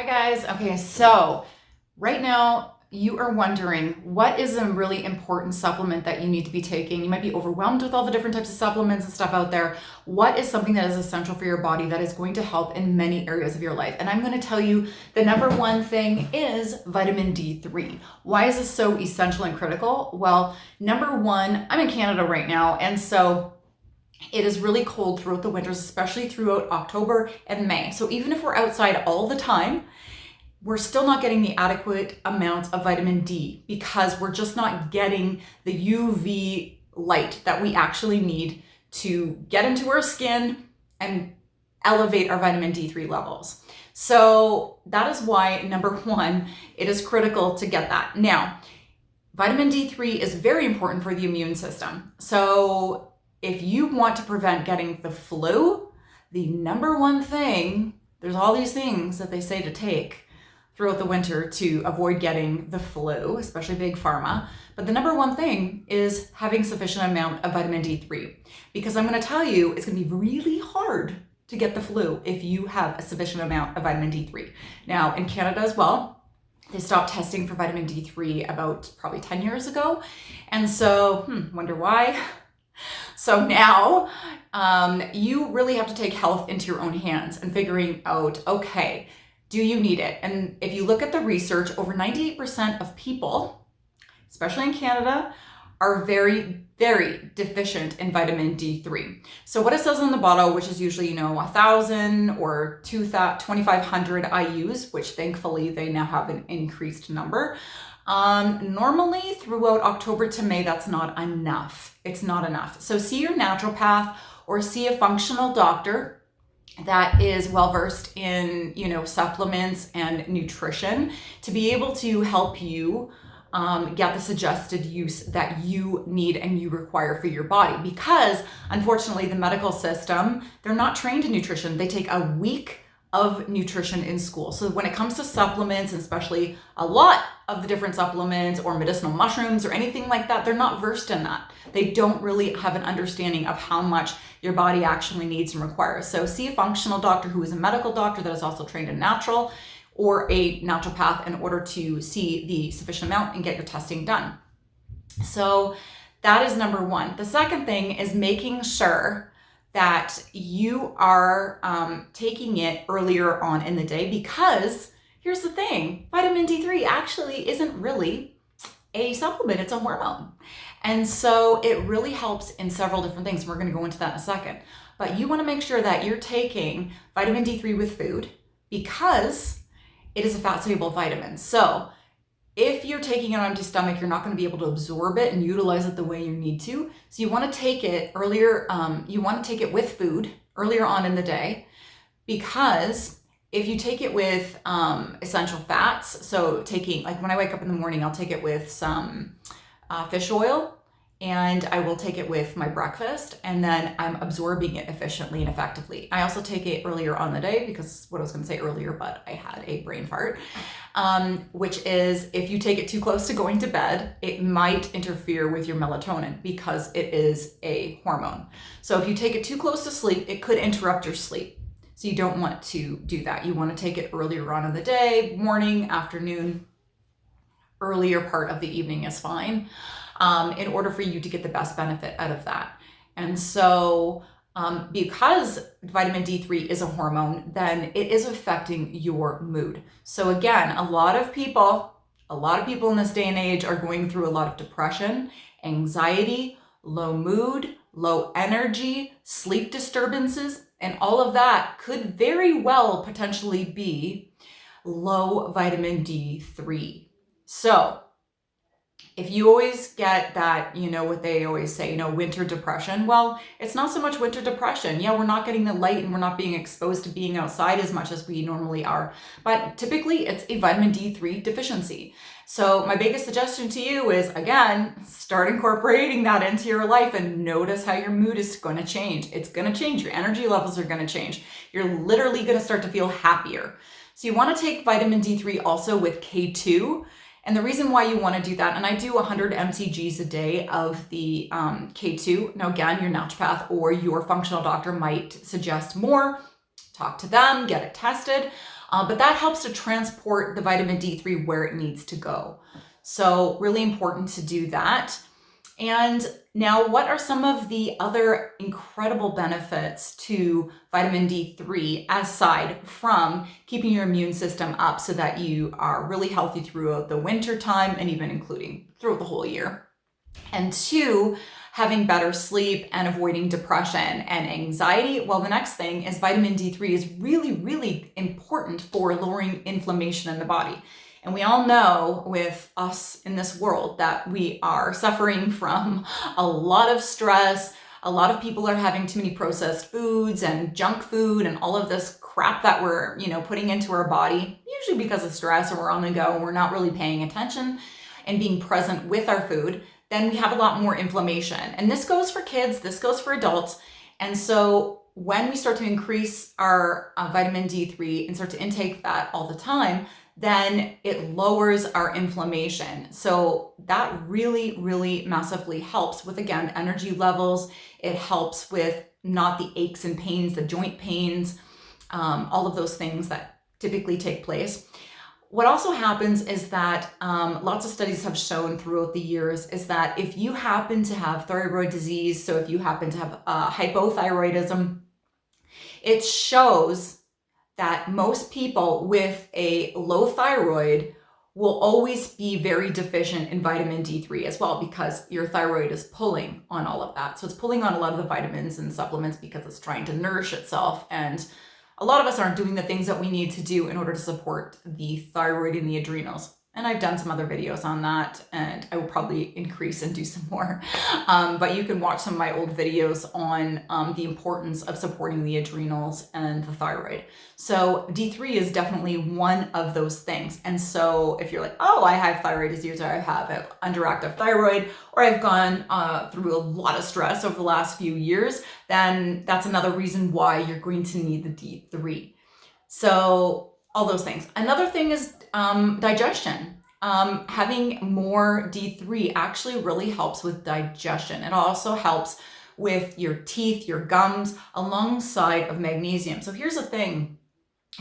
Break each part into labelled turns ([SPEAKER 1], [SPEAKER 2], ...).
[SPEAKER 1] Hi guys. Okay, so right now you are wondering what is a really important supplement that you need to be taking. You might be overwhelmed with all the different types of supplements and stuff out there. What is something that is essential for your body that is going to help in many areas of your life? And I'm going to tell you the number one thing is vitamin D3. Why is this so essential and critical? Well, number one, I'm in Canada right now, and so it is really cold throughout the winters, especially throughout October and May. So even if we're outside all the time, we're still not getting the adequate amounts of vitamin D because we're just not getting the UV light that we actually need to get into our skin and elevate our vitamin D3 levels. So that is why, number one, it is critical to get that. Now, vitamin D3 is very important for the immune system. So if you want to prevent getting the flu, the number one thing, there's all these things that they say to take throughout the winter to avoid getting the flu, especially big pharma. But the number one thing is having sufficient amount of vitamin D3, because I'm going to tell you, it's going to be really hard to get the flu if you have a sufficient amount of vitamin D3. Now, in Canada as well, they stopped testing for vitamin D3 about probably 10 years ago. And so, wonder why? So now you really have to take health into your own hands and figuring out, okay, do you need it? And if you look at the research, over 98% of people, especially in Canada, are very, very deficient in vitamin D3. So what it says on the bottle, which is usually, 1,000 or 2,500 IUs, which thankfully they now have an increased number. Normally throughout October to May, that's not enough. It's not enough. So see your naturopath or see a functional doctor that is well-versed in, supplements and nutrition to be able to help you get the suggested use that you need and you require for your body. Because unfortunately, the medical system, they're not trained in nutrition. They take a week of nutrition in school. So when it comes to supplements, and especially a lot of the different supplements or medicinal mushrooms or anything like that, they're not versed in that. They don't really have an understanding of how much your body actually needs and requires. So see a functional doctor who is a medical doctor that is also trained in natural, or a naturopath, in order to see the sufficient amount and get your testing done. So that is number one. The second thing is making sure that you are taking it earlier on in the day, because here's the thing, vitamin D3 actually isn't really a supplement, it's a hormone. And so it really helps in several different things. We're going to go into that in a second. But you want to make sure that you're taking vitamin D3 with food, because it is a fat soluble vitamin. So if you're taking it on empty stomach, you're not going to be able to absorb it and utilize it the way you need to. So you want to take it earlier, you want to take it with food earlier on in the day, because if you take it with essential fats, so taking, like when I wake up in the morning, I'll take it with some fish oil, and I will take it with my breakfast, and then I'm absorbing it efficiently and effectively. I also take it earlier on the day, because what I was going to say earlier, but I had a brain fart, which is if you take it too close to going to bed, it might interfere with your melatonin, because it is a hormone. So if you take it too close to sleep, it could interrupt your sleep. So you don't want to do that. You want to take it earlier on in the day, morning, afternoon, earlier part of the evening is fine, in order for you to get the best benefit out of that. And so because vitamin D3 is a hormone, then it is affecting your mood. So again, a lot of people in this day and age are going through a lot of depression, anxiety, low mood, low energy, sleep disturbances, and all of that could very well potentially be low vitamin D3. So if you always get that, what they always say, winter depression, well, it's not so much winter depression. Yeah, we're not getting the light and we're not being exposed to being outside as much as we normally are. But typically it's a vitamin D3 deficiency. So my biggest suggestion to you is, again, start incorporating that into your life and notice how your mood is going to change. It's going to change. Your energy levels are going to change. You're literally going to start to feel happier. So you want to take vitamin D3 also with K2. And the reason why you want to do that, and I do 100 mcgs a day of the K2. Now again, your naturopath or your functional doctor might suggest more. Talk to them, get it tested. but that helps to transport the vitamin D3 where it needs to go. So really important to do that. And now, what are some of the other incredible benefits to vitamin D3 aside from keeping your immune system up so that you are really healthy throughout the winter time and even including throughout the whole year? And two, having better sleep and avoiding depression and anxiety. Well, the next thing is vitamin D3 is really, really important for lowering inflammation in the body. And we all know with us in this world that we are suffering from a lot of stress. A lot of people are having too many processed foods and junk food and all of this crap that we're, putting into our body, usually because of stress or we're on the go and we're not really paying attention and being present with our food. Then we have a lot more inflammation. And this goes for kids, this goes for adults. And so when we start to increase our vitamin D3 and start to intake that all the time, then it lowers our inflammation. So that really, really massively helps with, again, energy levels. It helps with not the aches and pains, the joint pains, all of those things that typically take place. What also happens is that lots of studies have shown throughout the years is that if you happen to have thyroid disease, so if you happen to have hypothyroidism, it shows that most people with a low thyroid will always be very deficient in vitamin D3 as well, because your thyroid is pulling on all of that. So it's pulling on a lot of the vitamins and supplements because it's trying to nourish itself. And a lot of us aren't doing the things that we need to do in order to support the thyroid and the adrenals. And I've done some other videos on that, and I will probably increase and do some more. But you can watch some of my old videos on the importance of supporting the adrenals and the thyroid. So D3 is definitely one of those things. And so if you're like, oh, I have thyroid disease, or I have an underactive thyroid, or I've gone through a lot of stress over the last few years, then that's another reason why you're going to need the D3. So all those things. Another thing is digestion. Having more D3 actually really helps with digestion. It also helps with your teeth, your gums, alongside of magnesium. So here's the thing,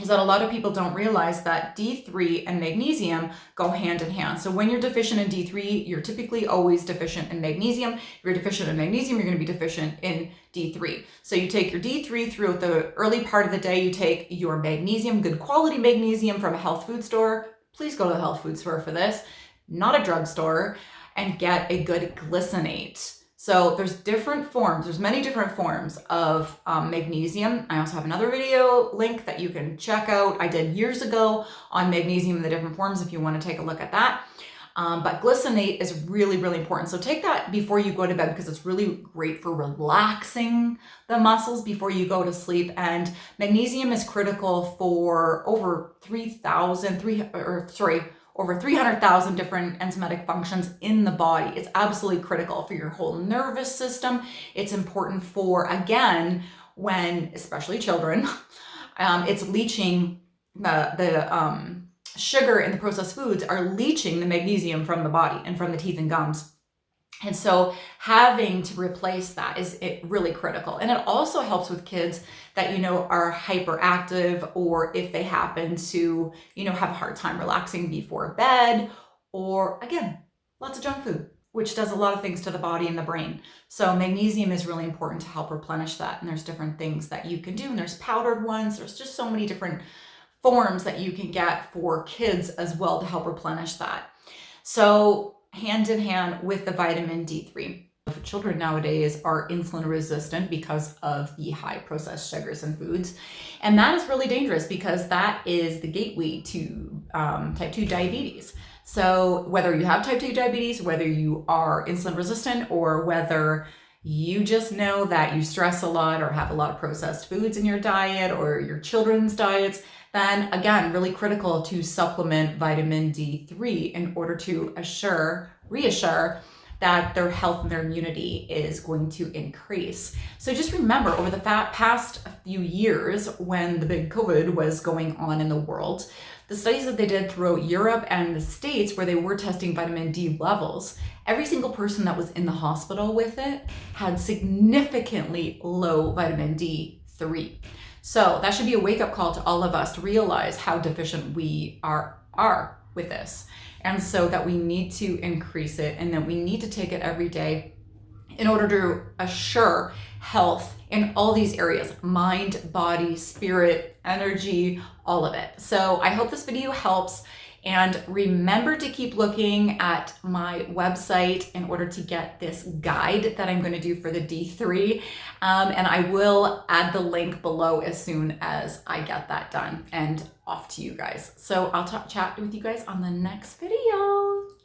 [SPEAKER 1] is that a lot of people don't realize that D3 and magnesium go hand in hand. So when you're deficient in D3, you're typically always deficient in magnesium. If you're deficient in magnesium, you're going to be deficient in D3. So you take your D3 throughout the early part of the day, you take your magnesium, good quality magnesium from a health food store. Please go to the health food store for this, not a drugstore, and get a good glycinate. So there's different forms, there's many different forms of magnesium. I also have another video link that you can check out. I did years ago on magnesium and the different forms if you want to take a look at that. But glycinate is really, really important. So take that before you go to bed because it's really great for relaxing the muscles before you go to sleep. And magnesium is critical for over 300,000 different enzymatic functions in the body. It's absolutely critical for your whole nervous system. It's important for, again, when, especially children, it's leaching the sugar in the processed foods are leaching the magnesium from the body and from the teeth and gums. And so having to replace that is really critical. And it also helps with kids that, are hyperactive, or if they happen to, have a hard time relaxing before bed, or again, lots of junk food, which does a lot of things to the body and the brain. So magnesium is really important to help replenish that. And there's different things that you can do. And there's powdered ones. There's just so many different forms that you can get for kids as well to help replenish that. So hand in hand with the vitamin D3. Children nowadays are insulin resistant because of the high processed sugars in foods. And that is really dangerous because that is the gateway to type 2 diabetes. So whether you have type 2 diabetes, whether you are insulin resistant, or whether you just know that you stress a lot or have a lot of processed foods in your diet or your children's diets, then again, really critical to supplement vitamin D3 in order to reassure that their health and their immunity is going to increase. So just remember, over the past few years, when the big COVID was going on in the world, the studies that they did throughout Europe and the States where they were testing vitamin D levels, every single person that was in the hospital with it had significantly low vitamin D3. So that should be a wake-up call to all of us to realize how deficient we are with this. And so that we need to increase it, and that we need to take it every day in order to assure health in all these areas: mind, body, spirit, energy, all of it. So I hope this video helps. And remember to keep looking at my website in order to get this guide that I'm going to do for the D3. And I will add the link below as soon as I get that done and off to you guys. So I'll chat with you guys on the next video.